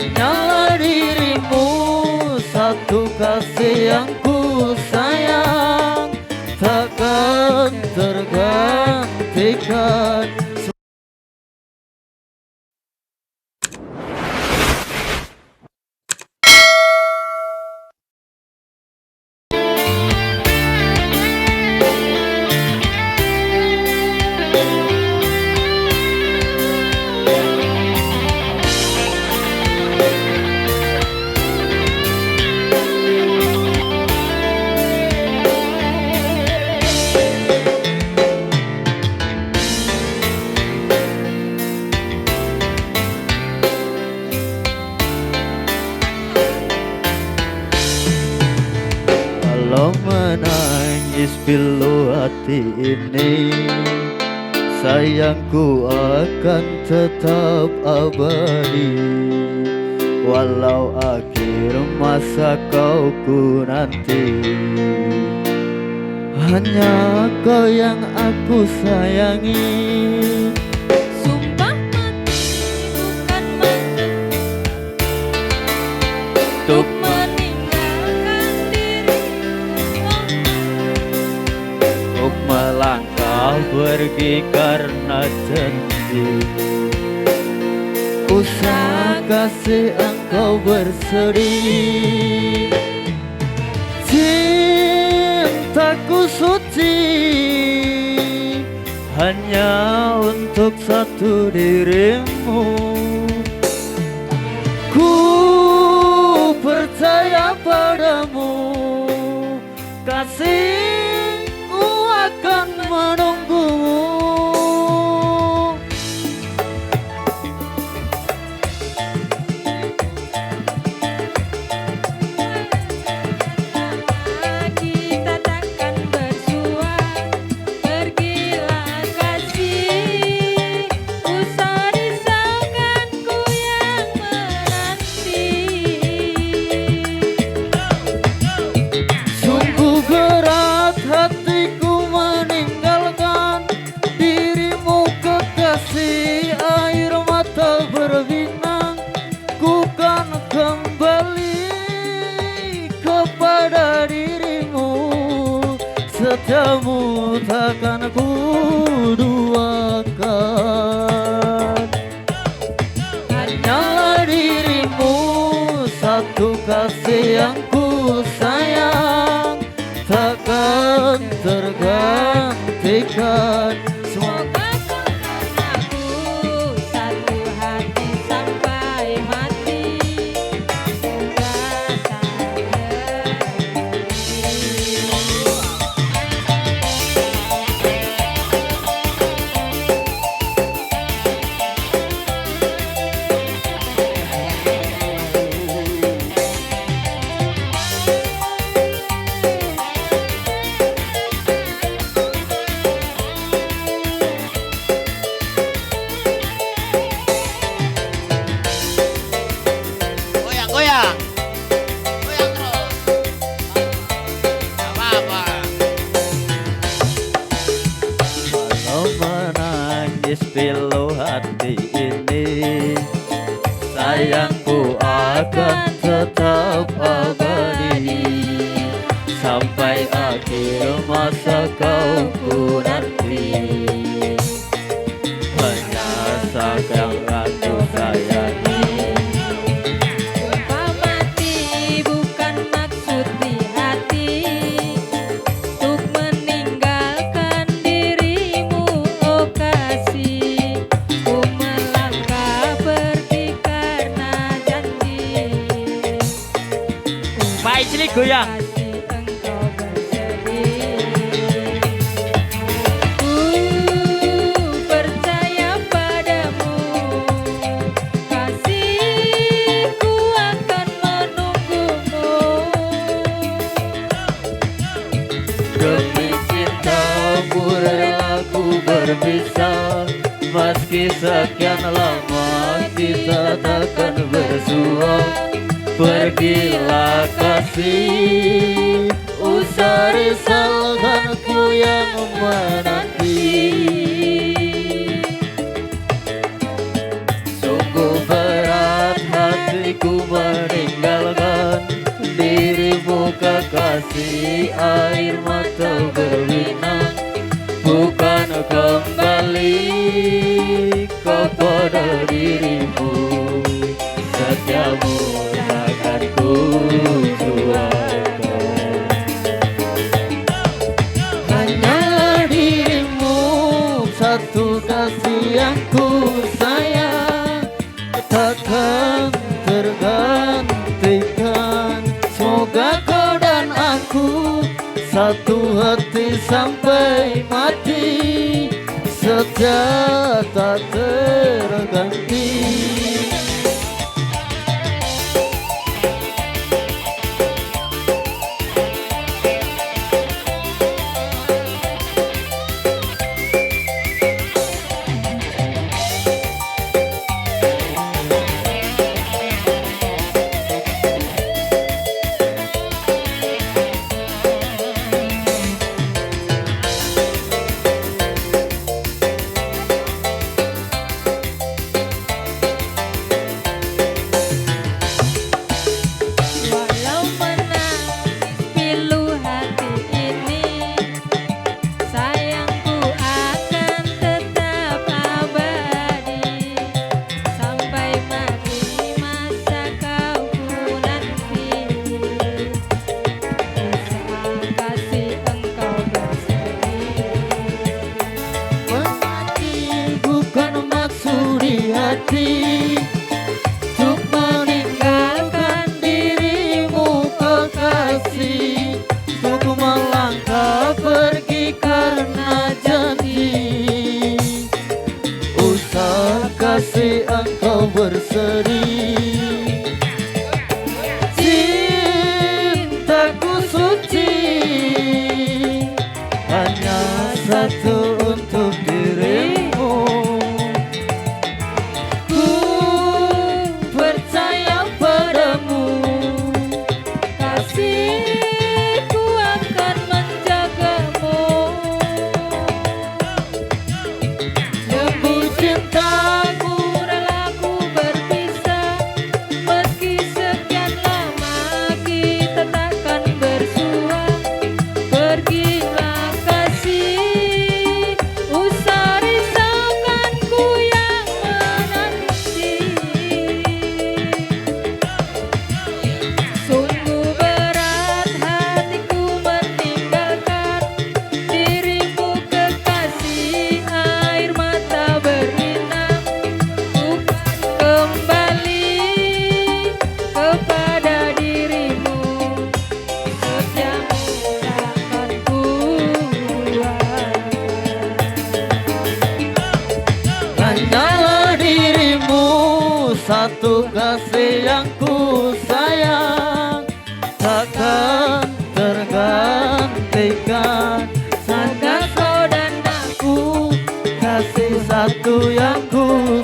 Hanyalah dirimu, satu kasih yang ku sayang, takkan tergantikan. Kalau menangis pilu hati ini, sayangku akan tetap abadi. Walau akhir masa kau ku nanti, hanya kau yang aku sayangi. Sumpah mati bukan maksud Untuk meninggalkan diri. Untuk melangkah pergi karena janji. Usah kasih engkau bersedih, cintaku suci hanya untuk satu dirimu. Ku percaya padamu, kasihku akan menunggumu. Kita takkan bersua, pergilah kasih. Usah risaukanku yang menanti. Sungguh berat hatiku meninggalkan dirimu kekasih. Air mata berbinang, ku kan kembali kepada dirimu. Setiamu takkan ku duakan. Hanyalah dirimu, satu kasih yang ku sayang, takkan tergantikan. Semoga kau dan aku satu hati sampai mati. Semoga Goyang, goyang terus. Gak apa-apa. Walau menangis pilu hati ini, sayangku akan tetap abadi. Sampai akhir masa kau ku nanti, hanya yang aku sayangi. sumpah mati bukan maksud di hati. Untuk meninggalkan dirimu, oh kasih. Ku melangkah pergi karena janji. Baik, sini goyang. Kasih engkau bersedih. Ku percaya padamu, kasihku akan menunggumu. Demi cintamu rela ku berpisah. Meski sekian lama kita takkan bersua. Pergilah kasih, usah risaukan ku yang menanti. Sungguh berat hati air mata berlinang, bukan kembali kepada dirimu. Setiamu akan ku jualkan. Hanyalah dirimu, satu kasih yang ku sayang, takkan tergantikan. Semoga kau dan aku satu hati sampai mati, setia tak terganti. Walau menangis pilu hati ini, sayangku akan tetap abadi. Sampai mati masa kau ku nanti, usaha kasih engkau berseri. Mati bukan maksud di hati, untuk meninggalkan dirimu kekasih, untuk melangkah pergi karena janji. Usah kasih engkau berseri, cintaku suci hanya satu untuk dirimu. Ku percaya padamu, Kasihku akan menjagamu. demi cintamu Rela ku berpisah, meski sekian lama kita takkan bersua. Pergilah kasih, usah risaukanku yang menanti. Sungguh berat hatiku meninggalkan dirimu kekasih, air mata berlinang, bukan kembali kepada dirimu. Setiamu takkan ku hanyalah dirimu, satu kasih yang ku sayang, takkan tergantikan. Sangat kau dan aku, kasih satu yang ku